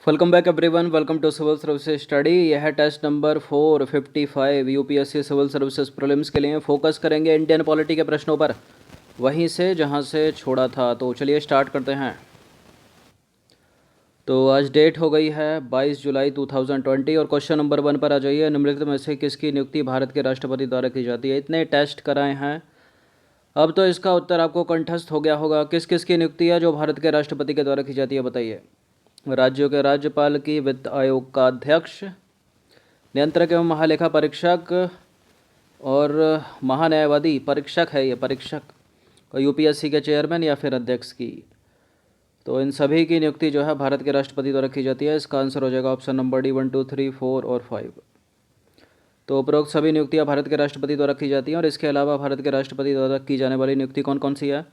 Welcome back everyone, welcome to civil services study. यह है test number 455 UPSC civil services prelims के लिए। Focus करेंगे इंडियन पॉलिटी के प्रश्नों पर, वहीं से जहां से छोड़ा था। तो चलिए स्टार्ट करते हैं। तो आज डेट हो गई है 22 जुलाई 2020 और क्वेश्चन नंबर 1 पर आ जाइए। निम्नलिखित में से किसकी नियुक्ति भारत के राष्ट्रपति द्वारा की जाती है? इतने टेस्ट कराए हैं, अब तो इसका उत्तर आपको कंठस्थ हो गया होगा। किस किस की नियुक्ति है जो भारत के राष्ट्रपति के द्वारा की जाती है, बताइए। राज्यों के राज्यपाल की, वित्त आयोग का अध्यक्ष, नियंत्रक एवं महालेखा परीक्षक और महान्यायवादी परीक्षक है ये परीक्षक, और यूपीएससी के चेयरमैन या फिर अध्यक्ष की। तो इन सभी की नियुक्ति जो है भारत के राष्ट्रपति द्वारा की जाती है। इसका आंसर हो जाएगा ऑप्शन नंबर डी 1, 2, 3, 4 और 5। तो उपरोक्त सभी नियुक्तियां भारत के राष्ट्रपति द्वारा की जाती हैं। और इसके अलावा भारत के राष्ट्रपति द्वारा की जाने वाली नियुक्ति कौन कौन सी है?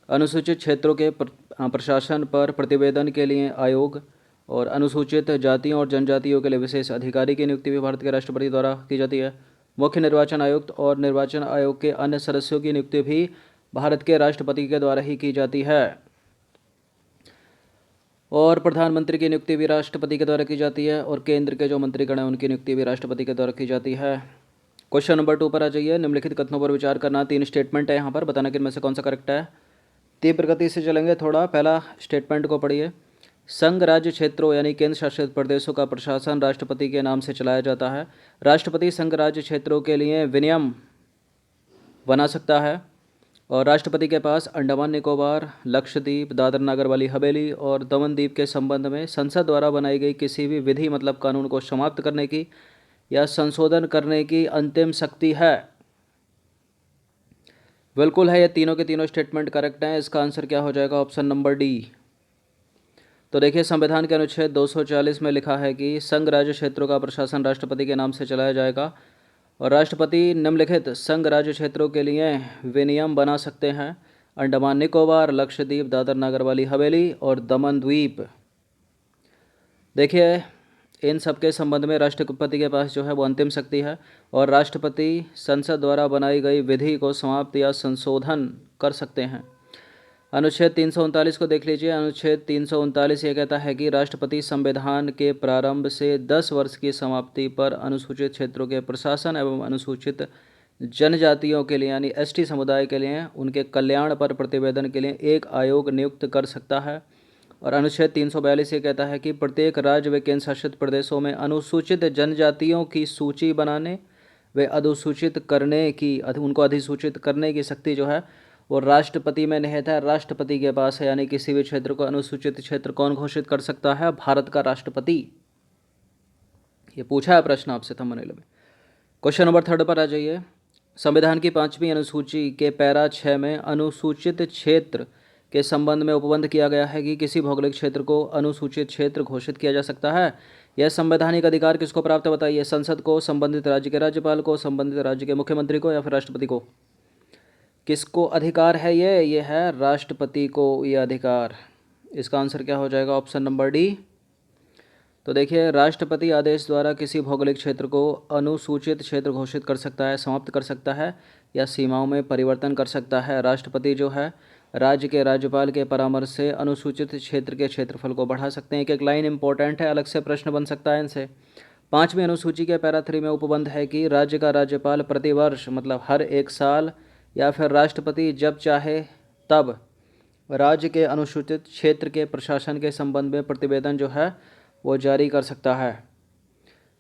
अनुसूचित क्षेत्रों के प्रशासन पर प्रतिवेदन के लिए आयोग, और अनुसूचित जातियों और जनजातियों के लिए विशेष अधिकारी की नियुक्ति भी भारत के राष्ट्रपति द्वारा की जाती है। मुख्य निर्वाचन आयुक्त और निर्वाचन आयोग के अन्य सदस्यों की नियुक्ति भी भारत के राष्ट्रपति के द्वारा ही की जाती है। और प्रधानमंत्री की नियुक्ति भी राष्ट्रपति के द्वारा की जाती है, और केंद्र के जो मंत्रीगण हैं उनकी नियुक्ति भी राष्ट्रपति के द्वारा की जाती है। क्वेश्चन नंबर 2 पर आ जाइए। निम्नलिखित कथनों पर विचार करना। 3 स्टेटमेंट है यहाँ पर, बताना कि इनमें से कौन सा करेक्ट है। तीव्र गति से चलेंगे थोड़ा। पहला स्टेटमेंट को पढ़िए। संघ राज्य क्षेत्रों यानी केंद्र शासित प्रदेशों का प्रशासन राष्ट्रपति के नाम से चलाया जाता है। राष्ट्रपति संघ राज्य क्षेत्रों के लिए विनियम बना सकता है, और राष्ट्रपति के पास अंडमान निकोबार, लक्षद्वीप, दादर नगर हवेली हवेली और दमन द्वीप के संबंध में संसद द्वारा बनाई गई किसी भी विधि मतलब कानून को समाप्त करने की या संशोधन करने की अंतिम शक्ति है। बिल्कुल है, ये तीनों के तीनों स्टेटमेंट करेक्ट हैं। इसका आंसर क्या हो जाएगा? Option number D. तो देखिए, संविधान के अनुच्छेद 240 में लिखा है कि संघ राज्य क्षेत्रों का प्रशासन राष्ट्रपति के नाम से चलाया जाएगा, और राष्ट्रपति निम्नलिखित संघ राज्य क्षेत्रों के लिए विनियम बना सकते हैं: अंडमान निकोबार, लक्षद्वीप, दादर नगर हवेली और दमन द्वीप। देखिए, इन सब के संबंध में राष्ट्रपति के पास जो है वो अंतिम शक्ति है, और राष्ट्रपति संसद द्वारा बनाई गई विधि को समाप्त या संशोधन कर सकते हैं। अनुच्छेद 339 को देख लीजिए। अनुच्छेद 339 ये कहता है कि राष्ट्रपति संविधान के प्रारंभ से 10 वर्ष की समाप्ति पर अनुसूचित क्षेत्रों के प्रशासन एवं अनुसूचित जनजातियों के लिए यानी एसटी समुदाय के लिए उनके कल्याण पर प्रतिवेदन के लिए एक आयोग नियुक्त कर सकता है। और अनुच्छेद 342 ये कहता है कि प्रत्येक राज्य व केंद्र शासित प्रदेशों में अनुसूचित जनजातियों की सूची बनाने व अधिसूचित करने की उनको अधिसूचित करने की शक्ति जो है वो राष्ट्रपति में निहित है, राष्ट्रपति के पास है। यानी किसी भी क्षेत्र को अनुसूचित क्षेत्र कौन घोषित कर सकता है? भारत का राष्ट्रपति। ये पूछा है प्रश्न आपसे थंबनेल में। क्वेश्चन नंबर 3 पर आ जाइए। संविधान की 5वीं अनुसूची के पैरा 6 में अनुसूचित क्षेत्र के संबंध में उपबंध किया गया है कि किसी भौगोलिक क्षेत्र को अनुसूचित क्षेत्र घोषित किया जा सकता है। यह संवैधानिक अधिकार किसको प्राप्त है, बताइए। संसद को, संबंधित राज्य के राज्यपाल को, संबंधित राज्य के मुख्यमंत्री को या फिर राष्ट्रपति को? किसको अधिकार है ये है राष्ट्रपति को ये अधिकार। इसका आंसर क्या हो जाएगा? Option number D. तो देखिए, राष्ट्रपति आदेश द्वारा किसी भौगोलिक क्षेत्र को अनुसूचित क्षेत्र घोषित कर सकता है, समाप्त कर सकता है या सीमाओं में परिवर्तन कर सकता है। राष्ट्रपति जो है राज्य के राज्यपाल के परामर्श से अनुसूचित क्षेत्र के क्षेत्रफल को बढ़ा सकते हैं। एक लाइन इंपॉर्टेंट है, अलग से प्रश्न बन सकता है इनसे। 5वीं अनुसूची के पैरा 3 में उपबंध है कि राज्य का राज्यपाल प्रतिवर्ष मतलब हर 1 साल या फिर राष्ट्रपति जब चाहे तब राज्य के अनुसूचित क्षेत्र के प्रशासन के संबंध में प्रतिवेदन जो है वो जारी कर सकता है।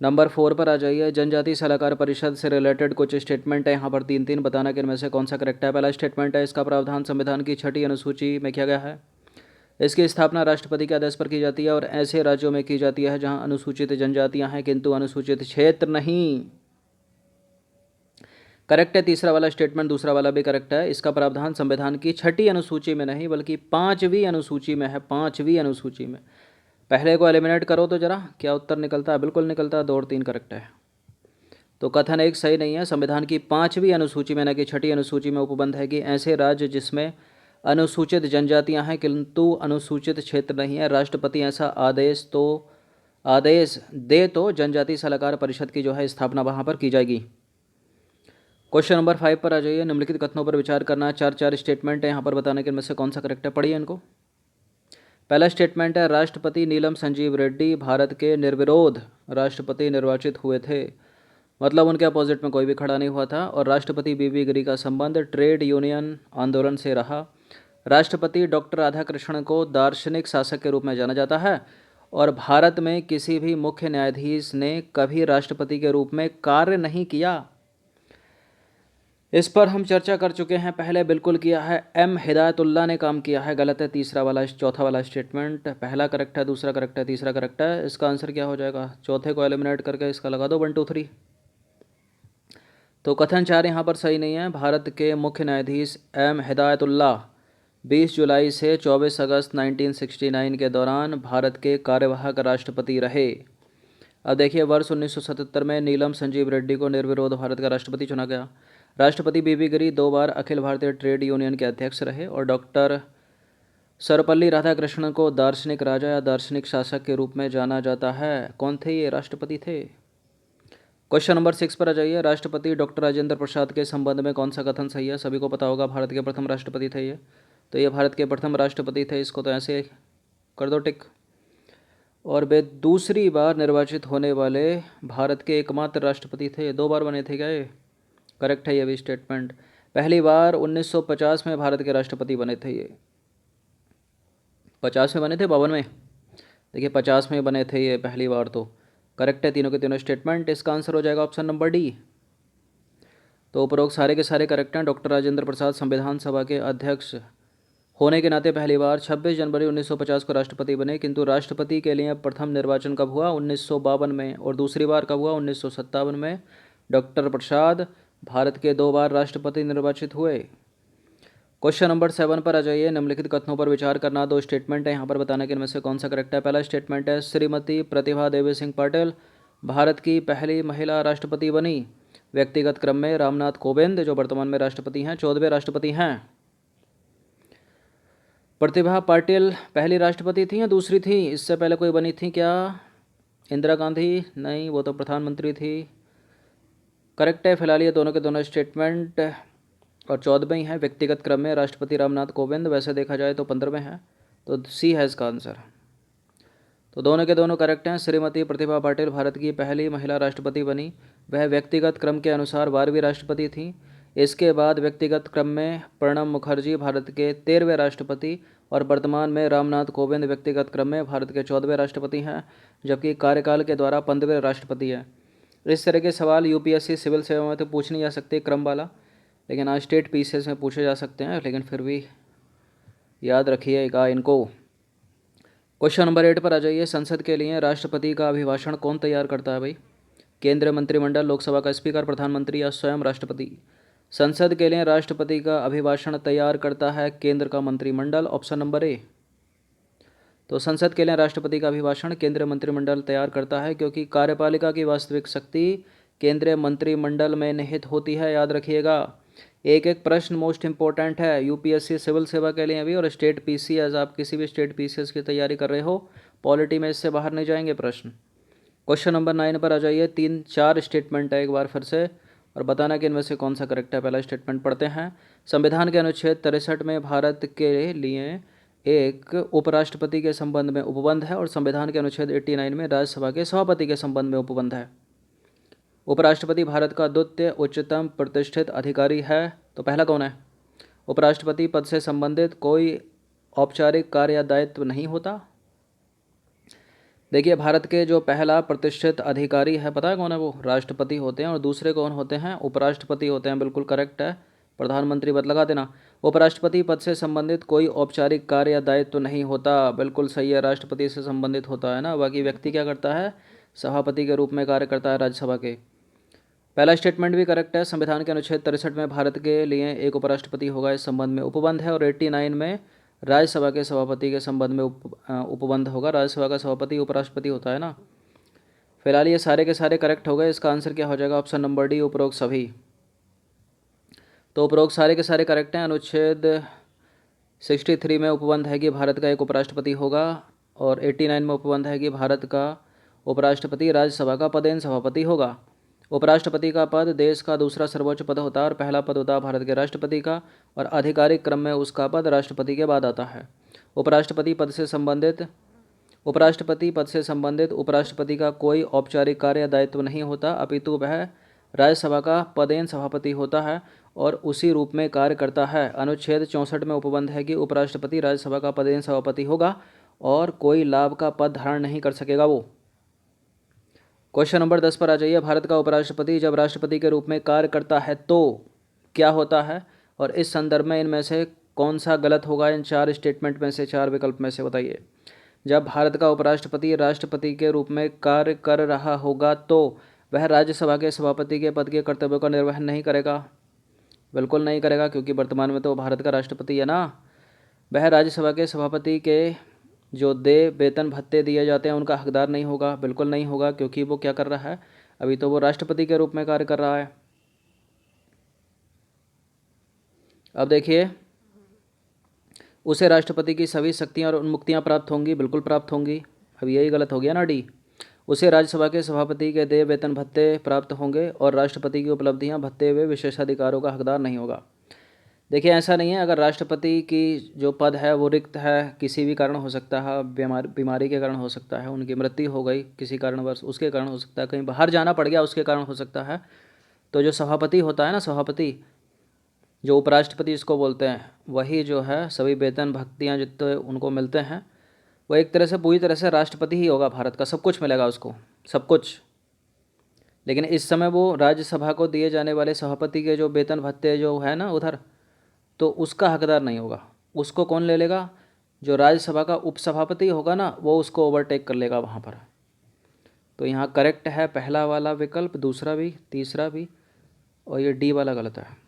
नंबर 4 पर आ जाइए। जनजातीय सलाहकार परिषद से रिलेटेड कुछ स्टेटमेंट है यहाँ पर 3 बताना कि इनमें से कौन सा करेक्ट है। पहला स्टेटमेंट है, इसका प्रावधान संविधान की 6ठी अनुसूची में किया गया है। इसकी स्थापना राष्ट्रपति के आदेश पर की जाती है और ऐसे राज्यों में की जाती है जहाँ अनुसूचित जनजातियाँ हैं किंतु अनुसूचित क्षेत्र नहीं। करेक्ट है तीसरा वाला स्टेटमेंट, दूसरा वाला भी करेक्ट है। इसका प्रावधान संविधान की 6ठी अनुसूची में नहीं बल्कि 5वीं अनुसूची में है, 5वीं अनुसूची में। पहले को एलिमिनेट करो तो जरा क्या उत्तर निकलता है? बिल्कुल निकलता है, 2 और 3 करेक्ट है। तो कथन 1 सही नहीं है। संविधान की 5वीं अनुसूची में न कि 6ठी अनुसूची में उपबंध है कि ऐसे राज्य जिसमें अनुसूचित जनजातियां हैं किंतु अनुसूचित क्षेत्र नहीं है, राष्ट्रपति ऐसा आदेश दे तो जनजातीय सलाहकार परिषद की जो है स्थापना वहाँ पर की जाएगी। क्वेश्चन नंबर 5 पर आ जाइए। निम्नलिखित कथनों पर विचार करना। 4 स्टेटमेंट है यहाँ पर, बताने के इनमें से कौन सा करेक्ट है, पढ़िए इनको। पहला स्टेटमेंट है, राष्ट्रपति नीलम संजीव रेड्डी भारत के निर्विरोध राष्ट्रपति निर्वाचित हुए थे। मतलब उनके अपोजिट में कोई भी खड़ा नहीं हुआ था। और राष्ट्रपति बीबी गिरी का संबंध ट्रेड यूनियन आंदोलन से रहा। राष्ट्रपति डॉक्टर राधाकृष्णन को दार्शनिक शासक के रूप में जाना जाता है। और भारत में किसी भी मुख्य न्यायाधीश ने कभी राष्ट्रपति के रूप में कार्य नहीं किया। इस पर हम चर्चा कर चुके हैं पहले, बिल्कुल किया है। एम हिदायतुल्लाह ने काम किया है, गलत है चौथा वाला स्टेटमेंट। पहला करेक्ट है, दूसरा करेक्ट है, तीसरा करेक्ट है। इसका आंसर क्या हो जाएगा? चौथे को एलिमिनेट करके इसका लगा दो 1 2 3। तो कथन 4 यहाँ पर सही नहीं है। भारत के मुख्य न्यायाधीश एम हिदायतुल्लाह 20 जुलाई से 24 अगस्त 1969 के दौरान भारत के कार्यवाहक राष्ट्रपति रहे। अब देखिए, वर्ष 1977 में नीलम संजीव रेड्डी को निर्विरोध भारत का राष्ट्रपति चुना गया। राष्ट्रपति बीबी गिरी 2 बार अखिल भारतीय ट्रेड यूनियन के अध्यक्ष रहे। और डॉक्टर सर्वपल्ली राधाकृष्णन को दार्शनिक राजा या दार्शनिक शासक के रूप में जाना जाता है। कौन थे ये? राष्ट्रपति थे। क्वेश्चन नंबर 6 पर आ जाइए। राष्ट्रपति डॉक्टर राजेंद्र प्रसाद के संबंध में कौन सा कथन सही है? सभी को पता होगा, भारत के प्रथम राष्ट्रपति थे ये। तो ये भारत के प्रथम राष्ट्रपति थे, इसको तो ऐसे कर दो टिक। और वे दूसरी बार निर्वाचित होने वाले भारत के एकमात्र राष्ट्रपति थे। 2 बार बने थे क्या ये? करेक्ट है ये भी स्टेटमेंट। पहली बार 1950 में भारत के राष्ट्रपति बने थे ये। 50 में बने थे, 52 में? देखिए 50 में बने थे ये पहली बार। तो करेक्ट है तीनों के तीनों स्टेटमेंट। इसका आंसर हो जाएगा ऑप्शन नंबर डी। तो उपरोक्त सारे के सारे करेक्ट हैं। डॉक्टर राजेंद्र प्रसाद संविधान सभा के अध्यक्ष होने के नाते पहली बार 26 जनवरी 1950 को राष्ट्रपति बने, किंतु राष्ट्रपति के लिए प्रथम निर्वाचन कब हुआ? 1952 में। और दूसरी बार कब हुआ? 1957 में। डॉक्टर प्रसाद भारत के 2 बार राष्ट्रपति निर्वाचित हुए। क्वेश्चन नंबर 7 पर आ जाइए। निम्नलिखित कथनों पर विचार करना। 2 स्टेटमेंट है यहाँ पर, बताना कि इनमें से कौन सा करेक्ट है। पहला स्टेटमेंट है, श्रीमती प्रतिभा देवी सिंह पाटिल भारत की पहली महिला राष्ट्रपति बनी। व्यक्तिगत क्रम में रामनाथ कोविंद जो वर्तमान में राष्ट्रपति हैं 14वें राष्ट्रपति हैं। प्रतिभा पाटिल पहली राष्ट्रपति थी या दूसरी थी? इससे पहले कोई बनी थी क्या? इंदिरा गांधी? नहीं, वो तो प्रधानमंत्री थी। करेक्ट है फिलहाल ये दोनों के दोनों स्टेटमेंट। और 14वें है व्यक्तिगत क्रम में राष्ट्रपति रामनाथ कोविंद। वैसे देखा जाए तो 15वें है, तो सी है इसका आंसर। तो दोनों के दोनों करेक्ट हैं। श्रीमती प्रतिभा पाटिल भारत की पहली महिला राष्ट्रपति बनी। वह व्यक्तिगत क्रम के अनुसार 12वीं राष्ट्रपति थी। इसके बाद व्यक्तिगत क्रम में प्रणब मुखर्जी भारत के 13वें राष्ट्रपति और वर्तमान में रामनाथ कोविंद व्यक्तिगत क्रम में भारत के 14वें राष्ट्रपति हैं, जबकि कार्यकाल के द्वारा 15वें राष्ट्रपति हैं। इस तरह के सवाल यूपीएससी सिविल सेवा में तो पूछ नहीं जा सकते क्रम वाला, लेकिन आज स्टेट पीसीएस में पूछे जा सकते हैं। लेकिन फिर भी याद रखिएगा इनको। क्वेश्चन नंबर 8 पर आ जाइए। संसद के लिए राष्ट्रपति का अभिभाषण कौन तैयार करता है भाई? केंद्रीय मंत्रिमंडल, लोकसभा का स्पीकर, प्रधानमंत्री या स्वयं राष्ट्रपति? संसद के लिए राष्ट्रपति का अभिभाषण तैयार करता है केंद्र का मंत्रिमंडल, ऑप्शन नंबर ए। तो संसद के लिए राष्ट्रपति का अभिभाषण केंद्रीय मंत्रिमंडल तैयार करता है, क्योंकि कार्यपालिका की वास्तविक शक्ति केंद्रीय मंत्रिमंडल में निहित होती है। याद रखिएगा, एक एक प्रश्न मोस्ट इंपॉर्टेंट है यूपीएससी सिविल सेवा के लिए भी, और स्टेट पीसीएस, आप किसी भी स्टेट पीसीएस की तैयारी कर रहे हो, पॉलिटी में इससे बाहर नहीं जाएंगे प्रश्न। क्वेश्चन नंबर 9 पर आ जाइए। 3-4 स्टेटमेंट है एक बार फिर से, और बताना कि इनमें से कौन सा करेक्ट है। पहला स्टेटमेंट पढ़ते हैं। संविधान के अनुच्छेद 63 में भारत के लिए एक उपराष्ट्रपति के संबंध में उपबंध है, और संविधान के अनुच्छेद 89 में राज्यसभा के सभापति के संबंध में उपबंध है। उपराष्ट्रपति भारत का द्वितीय उच्चतम प्रतिष्ठित अधिकारी है। तो पहला कौन है? उपराष्ट्रपति पद से संबंधित कोई औपचारिक कार्य या दायित्व नहीं होता। देखिए, भारत के जो पहला प्रतिष्ठित अधिकारी है पता है कौन है? वो राष्ट्रपति होते हैं। और दूसरे कौन होते हैं? उपराष्ट्रपति होते हैं। बिल्कुल करेक्ट है, प्रधानमंत्री पद लगा देना। उपराष्ट्रपति पद से संबंधित कोई औपचारिक कार्य या दायित्व नहीं होता। बिल्कुल सही है, राष्ट्रपति से संबंधित होता है ना। बाकी व्यक्ति क्या करता है? सभापति के रूप में कार्य करता है राज्यसभा के। पहला स्टेटमेंट भी करेक्ट है। संविधान के अनुच्छेद 63 में भारत के लिए एक उपराष्ट्रपति होगा, इस संबंध में उपबंध है। और 89 में राज्यसभा के सभापति के संबंध में उपबंध होगा। राज्यसभा का सभापति उपराष्ट्रपति होता है ना। फिलहाल ये सारे के सारे करेक्ट हो गए। इसका आंसर क्या हो जाएगा? ऑप्शन नंबर डी, उपरोक्त सभी। तो उपरोक्त सारे के सारे करेक्ट हैं। अनुच्छेद 63 में उपबंध है कि भारत का एक उपराष्ट्रपति होगा, और 89 में उपबंध है कि भारत का उपराष्ट्रपति राज्यसभा का पदेन सभापति होगा। उपराष्ट्रपति का पद देश का दूसरा सर्वोच्च पद होता है, और पहला पद होता है भारत के राष्ट्रपति का, और आधिकारिक क्रम में उसका पद राष्ट्रपति के बाद आता है। उपराष्ट्रपति पद से संबंधित उपराष्ट्रपति का कोई औपचारिक कार्य या दायित्व नहीं होता, अपितु वह राज्यसभा का पदेन सभापति होता है और उसी रूप में कार्य करता है। अनुच्छेद 64 में उपबंध है कि उपराष्ट्रपति राज्यसभा का पदेन सभापति होगा और कोई लाभ का पद धारण नहीं कर सकेगा वो। क्वेश्चन नंबर 10 पर आ जाइए। भारत का उपराष्ट्रपति जब राष्ट्रपति के रूप में कार्य करता है तो क्या होता है, और इस संदर्भ में इनमें से कौन सा गलत होगा, इन 4 स्टेटमेंट में से, 4 विकल्प में से बताइए। जब भारत का उपराष्ट्रपति राष्ट्रपति के रूप में कार्य कर रहा होगा तो वह राज्यसभा के सभापति के पद के कर्तव्यों का निर्वहन नहीं करेगा। बिल्कुल नहीं करेगा, क्योंकि वर्तमान में तो भारत का राष्ट्रपति है ना। वह राज्यसभा के सभापति के जो वेतन भत्ते दिए जाते हैं उनका हकदार नहीं होगा। बिल्कुल नहीं होगा, क्योंकि वो क्या कर रहा है, अभी तो वो राष्ट्रपति के रूप में कार्य कर रहा है। अब देखिए, उसे राष्ट्रपति की सभी शक्तियां और उन्मुक्तियां प्राप्त होंगी। बिल्कुल प्राप्त होंगी। अब यही गलत हो गया ना डी। उसे राज्यसभा के सभापति के देय वेतन भत्ते प्राप्त होंगे और राष्ट्रपति की उपलब्धियां भत्ते हुए विशेषाधिकारों का हकदार नहीं होगा। देखिए, ऐसा नहीं है, अगर राष्ट्रपति की जो पद है वो रिक्त है, किसी भी कारण हो सकता है, बीमारी के कारण हो सकता है, उनकी मृत्यु हो गई किसी कारणवश, उसके कारण हो सकता है, कहीं बाहर जाना पड़ गया उसके कारण हो सकता है, तो जो सभापति होता है ना, सभापति जो उपराष्ट्रपति इसको बोलते हैं, वही जो है सभी वेतन भत्तियाँ जितने उनको मिलते हैं वो एक तरह से पूरी तरह से राष्ट्रपति ही होगा। भारत का सब कुछ मिलेगा उसको, सब कुछ। लेकिन इस समय वो राज्यसभा को दिए जाने वाले सभापति के जो वेतन भत्ते जो है ना उधर, तो उसका हकदार नहीं होगा। उसको कौन ले लेगा, जो राज्यसभा का उपसभापति होगा ना, वो उसको ओवरटेक कर लेगा वहाँ पर। तो यहाँ करेक्ट है पहला वाला विकल्प, दूसरा भी, तीसरा भी, और ये डी वाला गलत है।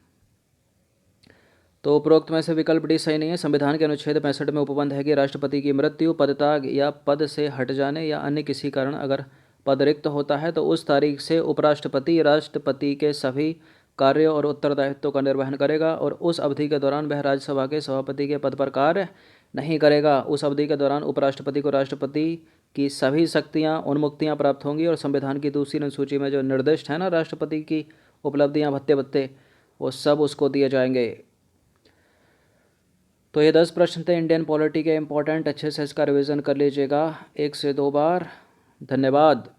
तो उपरोक्त में से विकल्प डी सही नहीं है। संविधान के अनुच्छेद 65 में उपबंध है कि राष्ट्रपति की मृत्यु, पदत्याग या पद से हट जाने या अन्य किसी कारण अगर पद रिक्त होता है तो उस तारीख से उपराष्ट्रपति राष्ट्रपति के सभी कार्यों और उत्तरदायित्वों का निर्वहन करेगा और उस अवधि के दौरान वह राज्यसभा के सभापति के पद पर कार्य नहीं करेगा। उस अवधि के दौरान उपराष्ट्रपति को राष्ट्रपति की सभी शक्तियाँ उन्मुक्तियाँ प्राप्त होंगी और संविधान की दूसरी अनुसूची में जो निर्दिष्ट है ना राष्ट्रपति की उपलब्धियाँ भत्ते वो सब उसको दिए जाएंगे। तो ये 10 प्रश्न थे इंडियन पॉलिटी के इम्पोर्टेंट, अच्छे से इसका रिवीजन कर लीजिएगा 1 से 2 बार। धन्यवाद।